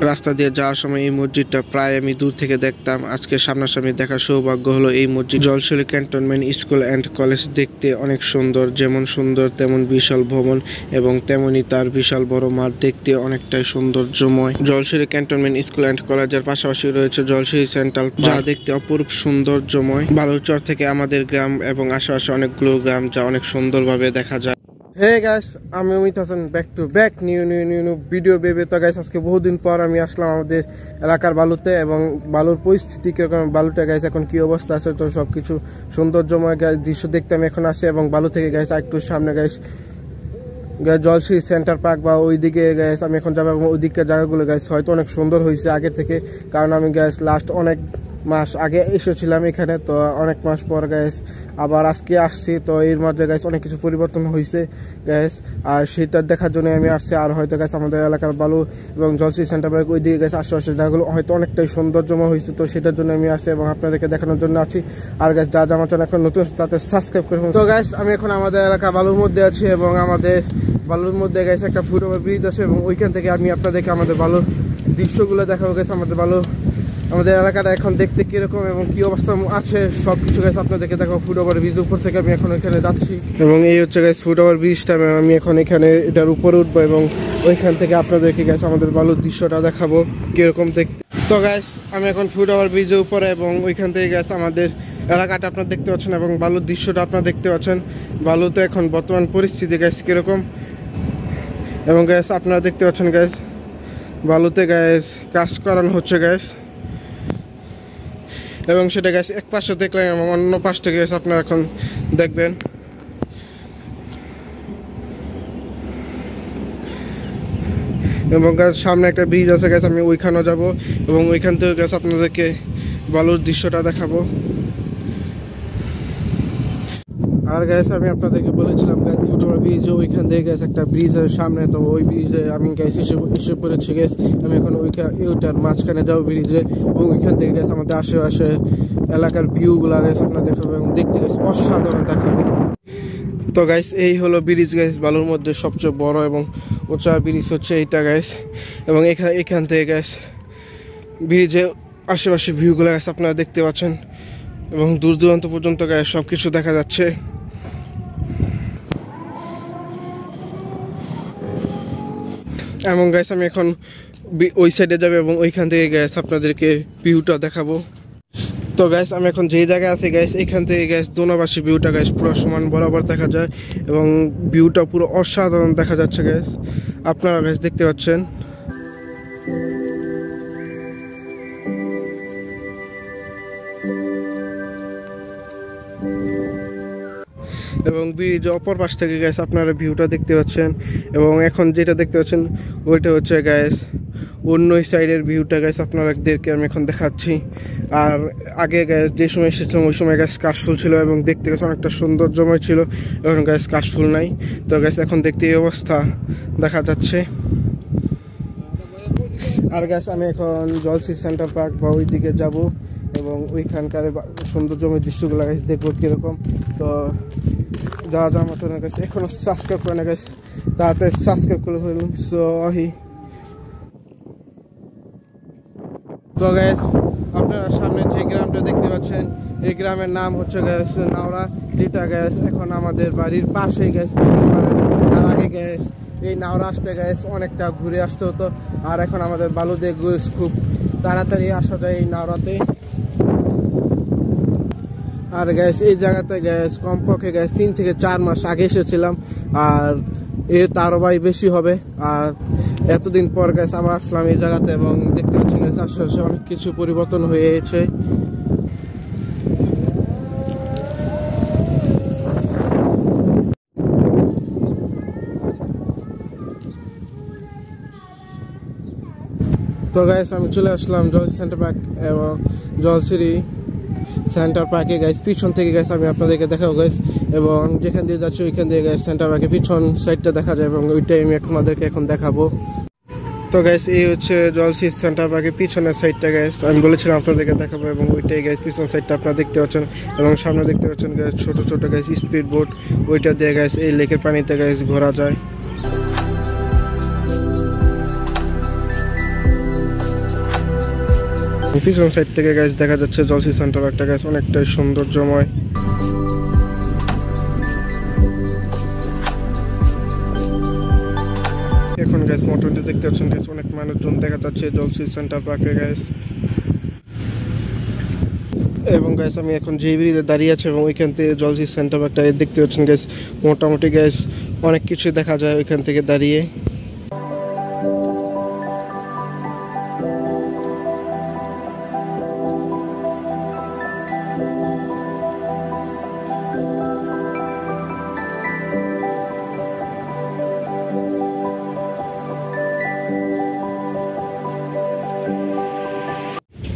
রাস্তা দিয়ে যাওয়ার সময় এই মসজিদটা প্রায় আমি দূর থেকে দেখতাম। আজকে সামনাসামনি দেখার সৌভাগ্য হলো। এই মসজিদ জলছড়ি ক্যান্টনমেন্ট স্কুল অ্যান্ড কলেজ দেখতে অনেক সুন্দর, যেমন সুন্দর তেমন বিশাল ভবন এবং তেমনি তার বিশাল বড় মাঠ দেখতে অনেকটাই সৌন্দর্যময়। জলছড়ি ক্যান্টনমেন্ট স্কুল অ্যান্ড কলেজের পাশাপাশি রয়েছে জলছড়ি সেন্ট্রাল, যা দেখতে অপরূপ সৌন্দর্যময়। বালুরচর থেকে আমাদের গ্রাম এবং আশেপাশে অনেকগুলো গ্রাম যা অনেক সুন্দরভাবে দেখা যায়। হে গাইস, আমি Amit Hasan, back to back new video বেবে। তো গাইস, আজকে বহুদিন পর আমি আসলাম আমাদের এলাকার বালুতে এবং বালুর পরিস্থিতি কিরকম, বালুটা গাইস এখন কি অবস্থা আছে, তো সবকিছু সৌন্দর্যময় গাইস দৃশ্য দেখতে আমি এখন আসি। এবং বালু থেকে গাইস একটু সামনে গাইস জলছড়ি সেন্টার পার্ক বা ওইদিকে গাইস আমি এখন যাবো। এবং ওইদিকের জায়গাগুলো গাইস হয়তো অনেক সুন্দর হয়েছে আগের থেকে, কারণ আমি গাইস লাস্ট অনেক মাস আগে এসেছিলাম এখানে, তো অনেক মাস পর গাইস আবার আজকে আসছি। তো এর মধ্যে গাইস অনেক কিছু পরিবর্তন হয়েছে গাইস, আর সেটা দেখার জন্য আমি আসছি। আর হয়তো গাইস আমাদের এলাকার বালু এবং জলছড়ি সেন্টার পার্ক ওই দিকে গাইস আশেপাশে জায়গাগুলো হয়তো অনেকটাই সৌন্দর্যময় হয়েছে, তো সেটার জন্য আমি আসছি এবং আপনাদেরকে দেখানোর জন্য আছি। আর গাইস যা আমার চ্যানেল এখন নতুন তাতে সাবস্ক্রাইব করে। তো গাইস আমি এখন আমাদের এলাকা বালুর মধ্যে আছি এবং আমাদের বালুর মধ্যে গাইস একটা ফুটওভার ব্রিজ আছে এবং ওইখান থেকে আমি আপনাদেরকে আমাদের বালুর দৃশ্যগুলো দেখাবো গাইস। আমাদের এলাকাটা এখন দেখতে কিরকম এবং কি অবস্থা আছে সবকিছু গাইস আপনাদেরকে দেখাবো। ফুটওভার ব্রিজ উপর থেকে আমি এখন ওইখানে যাচ্ছি এবং এই হচ্ছে গাইস ফুটওভার ব্রিজটা। আমি এখন এখানে এটার উপরে উঠবো এবং ওইখান থেকে আপনাদেরকে গাইস আমাদের বালুর দৃশ্যটা দেখাবো কিরকম দেখতে। তো গাইস আমি এখন ফুটওভার ব্রিজের উপরে এবং ওইখান থেকে গাইস আমাদের এলাকাটা আপনারা দেখতে পাচ্ছেন এবং বালুর দৃশ্যটা আপনারা দেখতে পাচ্ছেন। বালুতে এখন বর্তমান পরিস্থিতি গাইস কিরকম এবং গাইস আপনারা দেখতে পাচ্ছেন গাইস বালুতে গাইস কাজ করানো হচ্ছে গাইস, এবং সেটা গাইস এক পাশে দেখলেন এবং অন্য পাশ থেকে গাইস আপনারা এখন দেখবেন। এবং গাইস সামনে একটা ব্রিজ আছে গাইস, আমি ওইখানেও যাব এবং ওইখান থেকে গাইস আপনাদেরকে বালুর দৃশ্যটা দেখাবো। আর গাইস আমি আপনাদেরকে বলেছিলাম গাইস ফুটওভার ব্রিজ ওইখান থেকে গাইস একটা ব্রিজের সামনে, তো ওই ব্রিজে আমি গাইস এসে পড়েছি গাইস। আমি এখন ওইটার মাঝখানে যাবো ব্রিজে এবং ওইখান থেকে গাইস আমাদের আশেপাশে এলাকার ভিউগুলো গাইস আপনারা দেখাবো এবং দেখতে গাইস অসাধারণ দেখাবো। তো গাইস এই হলো ব্রিজ গাইস, বালুর মধ্যে সবচেয়ে বড় এবং উঁচা ব্রিজ হচ্ছে এইটা গাইস। এবং এখান থেকে গাইস ব্রিজে আশেপাশে ভিউগুলো গাইস আপনারা দেখতে পাচ্ছেন এবং দূর দূরান্ত পর্যন্ত গাইস সবকিছু দেখা যাচ্ছে। এবং গাইস আমি এখন ওই সাইডে যাবো এবং ওইখান থেকে গাইস আপনাদেরকে ভিউটা দেখাবো। তো গাইস আমি এখন যেই জায়গায় আছি গাইস এখান থেকে গাইস দোনাবাসী ভিউটা গাইস পুরো সমান বরাবর দেখা যায় এবং ভিউটা পুরো অসাধারণ দেখা যাচ্ছে গাইস, আপনারা গাইস দেখতে পাচ্ছেন। এবং ব্রিজ অপর পাশ থেকে গাইস আপনারা ভিউটা দেখতে পাচ্ছেন। এবং এখন যেটা দেখতে পাচ্ছেন ওইটা হচ্ছে গাইস অন্য সাইডের ভিউটা গাইস আপনাদেরকে আমি এখন দেখাচ্ছি। আর আগে গাইস যে সময় এসেছিলাম ওই সময় গাইস কাশফুল ছিল এবং দেখতে গেছে অনেকটা সৌন্দর্যময় ছিল, এখন গাইস কাশফুল নাই। তো গাইস এখন দেখতে এই অবস্থা দেখা যাচ্ছে। আর গাইস আমি এখন জলছড়ি সেন্টার পার্ক বা ওই দিকে যাবো এবং ওইখানকার সৌন্দর্যময় দৃশ্যগুলো গাইস দেখবো কিরকম। তো যাওয়া মতো না গাইস এখনো সাবস্ক্রাইব করে না গাইস, তাড়াতাড়ি সাবস্ক্রাইব করে ফেলুন। তো গাইস আপনারা সামনে যে গ্রামটা দেখতে পাচ্ছেন এই গ্রামের নাম হচ্ছে গাইস নাওরা, যেটা গাইস এখন আমাদের বাড়ির পাশেই গাইস বলতে পারেন। আর আগে গাইস এই নাওরা আসতে গাইস অনেকটা ঘুরে আসতে হতো, আর এখন আমাদের বালুতে খুব তাড়াতাড়ি আসা যায় এই নাওরাতে। আর গাইস এই জায়গাতে গাইস কমপক্ষে গাইস 3 থেকে 4 মাস আগে এসেছিলাম, আর তারও ভাই বেশি হবে। আর এতদিন পর গাইস আবার আসলাম এই জায়গাতে এবং দেখতে পাচ্ছি গাইস আশেপাশে অনেক কিছু পরিবর্তন হয়েছে। তো গাইস আমি চলে আসলাম জলছড়ি সেন্টার পার্ক এবং জলছড়ি সেন্টার পার্কে গাইস পিছন থেকে গাইস আমি আপনাদেরকে দেখাবো গাইস, এবং যেখান দিয়ে যাচ্ছি ওইখান দিয়ে গাইস সেন্টার পার্কে পিছন সাইডটা দেখা যায় এবং ওইটাই আমি আপনাদেরকে এখন দেখাবো। তো গাইস এই হচ্ছে জলছড়ি সেন্টার পার্কের পিছনের সাইডটা গাইস আমি বলেছিলাম আপনাদেরকে দেখাবো, এবং ওইটাই গাইস পিছন সাইডটা আপনারা দেখতে পাচ্ছেন। এবং সামনে দেখতে পাচ্ছেন গাইস ছোট ছোট গাইস স্পিড বোট, ওইটা দিয়ে গাইস এই লেকের পানিতে গাইস ঘোরা যায়। পিছন সাইড থেকে গাইস দেখা যাচ্ছে জলসি সেন্টার পার্কটা গাইস অনেকটাই সৌন্দর্যময়। এখন গাইস মোটরটি দেখতে পাচ্ছেন গাইস অনেক মানুষজন দেখা যাচ্ছে জলসি সেন্টার পার্কে গাইস। এবং গাইস আমি এখন যে ব্রিজে দাঁড়িয়ে আছি এবং ওইখান থেকে জলসি সেন্টার পার্কটা দেখতে পাচ্ছেন গাইস মোটামুটি গাইস অনেক কিছু দেখা যায় ওইখান থেকে দাঁড়িয়ে।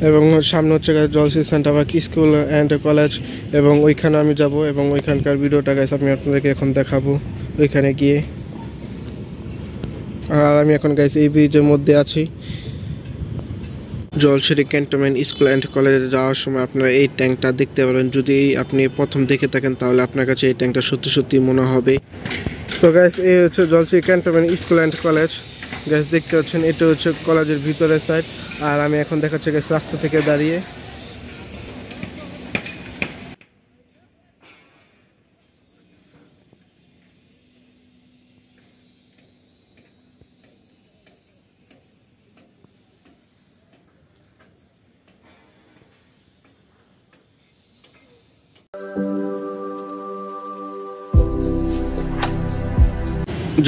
এবং সামনে হচ্ছে গাইস জলসি centre park school and college এবং ওইখানে আমি যাব এবং ওইখানকার ভিডিওটা গাইস আমি আপনাদেরকে এখন দেখাবো ওইখানে গিয়ে। আর আমি এখন গাইস এই ব্রিজের মধ্যে আছি। জলসিটি ক্যান্টনমেন্ট স্কুল অ্যান্ড কলেজে যাওয়ার সময় আপনারা এই ট্যাঙ্কটা দেখতে পারেন। যদি আপনি প্রথম দেখে থাকেন তাহলে আপনার কাছে এই ট্যাঙ্কটা সত্যি সত্যি মনে হবে। তো গাইস এই হচ্ছে জলসিটি cantonment school and college guys দেখতে পাচ্ছেন। এটা হচ্ছে কলেজের ভিতরের সাইড আর আমি এখন দেখাচ্ছি গাইস রাস্তা থেকে দাঁড়িয়ে।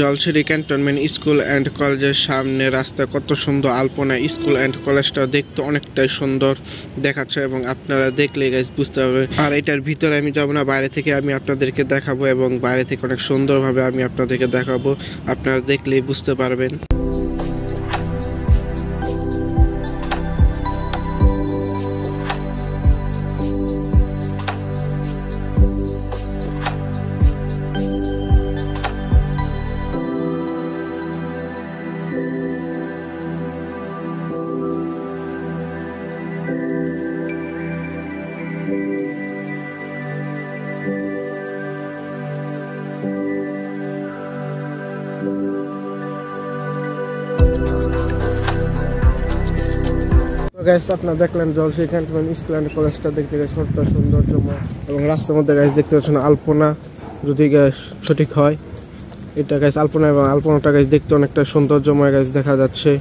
জলসিটি ক্যান্টনমেন্ট স্কুল অ্যান্ড কলেজের সামনে রাস্তা কত সুন্দর আলপনা। স্কুল অ্যান্ড কলেজটা দেখতে অনেকটাই সুন্দর দেখাচ্ছে এবং আপনারা দেখলে গাইস বুঝতে পারবেন। আর এটার ভিতরে আমি যাব না, বাইরে থেকে আমি আপনাদেরকে দেখাবো এবং বাইরে থেকে অনেক সুন্দরভাবে আমি আপনাদেরকে দেখাবো, আপনারা দেখলেই বুঝতে পারবেন। গাইস আপনারা দেখলেন জলসি ক্যান্টনমেন্ট স্কুল অ্যান্ড কলেজটা দেখতে গাইস কতটা সৌন্দর্যময় এবং রাস্তার মধ্যে গাইস দেখতে পাচ্ছেন আলপনা, যদি গাইস সঠিক হয় এটা গাইস আলপনা এবং আলপনাটা গাইস দেখতে অনেকটা সৌন্দর্যময় গাইস দেখা যাচ্ছে।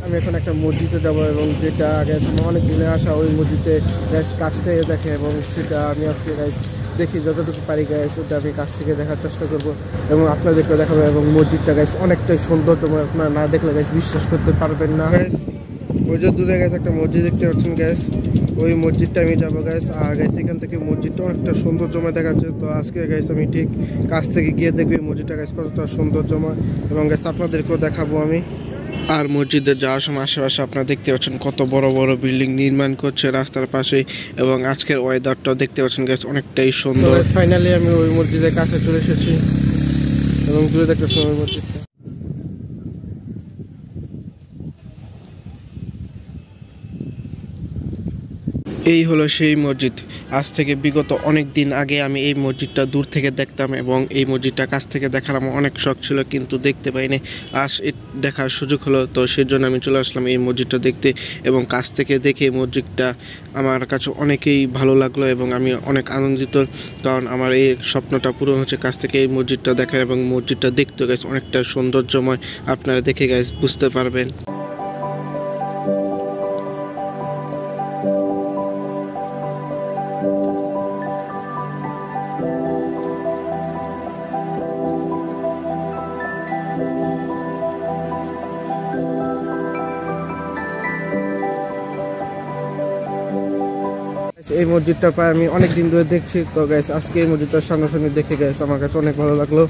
আমি এখন একটা মসজিদে যাব এবং যেটা গাইস অনেক দিনে আসা ওই মসজিদে গাইস কাছ থেকে দেখে এবং সেটা আমি আজকে গাইস দেখি যতটুকু পারি গাইস ওটা আমি কাছ থেকে দেখার চেষ্টা করবো এবং আপনাদেরকে দেখাবো। এবং মসজিদটা গাইস অনেকটাই সৌন্দর্যময়, আপনারা না দেখলে গাইস বিশ্বাস করতে পারবেন না। গাইস ওই যে দূরে গাইস একটা মসজিদ দেখতে পাচ্ছেন গাইস, ওই মসজিদটা আমি যাবো গাইস। আর গাইস এখান থেকে মসজিদটা অনেকটা সৌন্দর্যময় দেখাচ্ছে। তো আজকে গাইস আমি ঠিক কাছ থেকে গিয়ে দেখবো এই মসজিদটা গাইস কতটা সৌন্দর্যময় এবং গাইস আপনাদেরকেও দেখাবো আমি। আর মসজিদে যাওয়ার সময় আশেপাশে আপনারা দেখতে পাচ্ছেন কত বড় বড় বিল্ডিং নির্মাণ করছে রাস্তার পাশে এবং আজকের ওয়েদারটাও দেখতে পাচ্ছেন গাইস অনেকটাই সুন্দর। ফাইনালি আমি ওই মসজিদের কাছে চলে এসেছি এবং দূরে দেখতেছি ওই মসজিদটা। এই হলো সেই মসজিদ। আজ থেকে বিগত অনেক দিন আগে আমি এই মসজিদটা দূর থেকে দেখতাম এবং এই মসজিদটা কাছ থেকে দেখার আমার অনেক শখ ছিল, কিন্তু দেখতে পাইনি। আজ দেখার সুযোগ হলো, তো সেই জন্য আমি চলে আসলাম এই মসজিদটা দেখতে এবং কাছ থেকে দেখে এই মসজিদটা আমার কাছে অনেকেই ভালো লাগলো এবং আমি অনেক আনন্দিত, কারণ আমার এই স্বপ্নটা পূরণ হচ্ছে কাছ থেকে এই মসজিদটা দেখার এবং মসজিদটা দেখতে গাইস অনেকটা সৌন্দর্যময়, আপনারা দেখে গাইস বুঝতে পারবেন। এই মসজিদটা প্রায় আমি অনেক দিন ধরে দেখছি, তো গাইস আজকে এই মসজিদটার সামনাসামনি দেখে গাইস আমার কাছে অনেক ভালো লাগলো।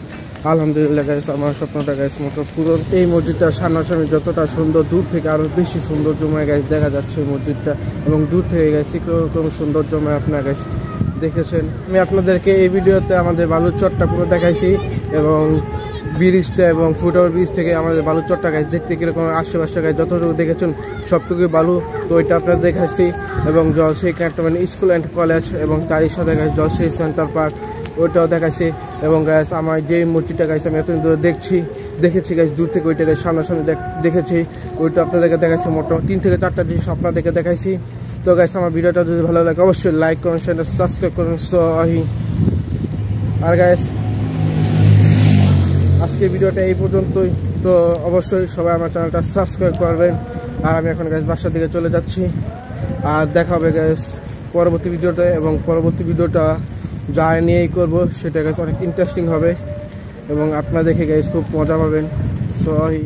আলহামদুলিল্লাহ গাইস আমার স্বপ্নটা গাইস মতো পূরণ। এই মসজিদটার সামনাসামনি যতটা সুন্দর, দূর থেকে আরো বেশি সৌন্দর্যময় গাইস দেখা যাচ্ছে এই মসজিদটা এবং দূর থেকে গাইস এরকম সৌন্দর্যময় আপনারা গাইস দেখেছেন। আমি আপনাদেরকে এই ভিডিওতে আমাদের বালুচরটা পুরো দেখাইছি এবং ব্রিজটা এবং ফুটওভার ব্রিজ থেকে আমাদের বালুচরটা গাছ দেখতে কিরকম আশেপাশে গাছ যতটুকু দেখেছেন সবটুকুই বালু, তো ওইটা আপনারা দেখাচ্ছি। এবং জলসি ক্যান্টনমেন্ট স্কুল অ্যান্ড কলেজ এবং তারই সাথে গাছ জলসি সেন্টার পার্ক ওইটাও দেখাচ্ছি। এবং গাইস আমার যে মসজিদটা গাইস আমি এতদিন ধরে দেখেছি গাইস দূর থেকে ওইটা গাইস সামনাসামনি দেখেছি, ওইটা আপনাদেরকে দেখাচ্ছি। মোটামুটি 3 থেকে 4টা জিনিস আপনাদেরকে দেখাইছি। তো গাইস আমার ভিডিওটা যদি ভালো লাগে অবশ্যই লাইক করুন, চ্যানেল সাবস্ক্রাইব করুন। আর গাইস আজকের ভিডিওটা এই পর্যন্তই। তো অবশ্যই সবাই আমার চ্যানেলটা সাবস্ক্রাইব করবেন। আর আমি এখন গাইস বাসার দিকে চলে যাচ্ছি। আর দেখা হবে গাইস পরবর্তী ভিডিওতে, এবং পরবর্তী ভিডিওটা যা নিয়েই করবো সেটা গাইস অনেক ইন্টারেস্টিং হবে এবং আপনারা দেখে গাইস খুব মজা পাবেন। সো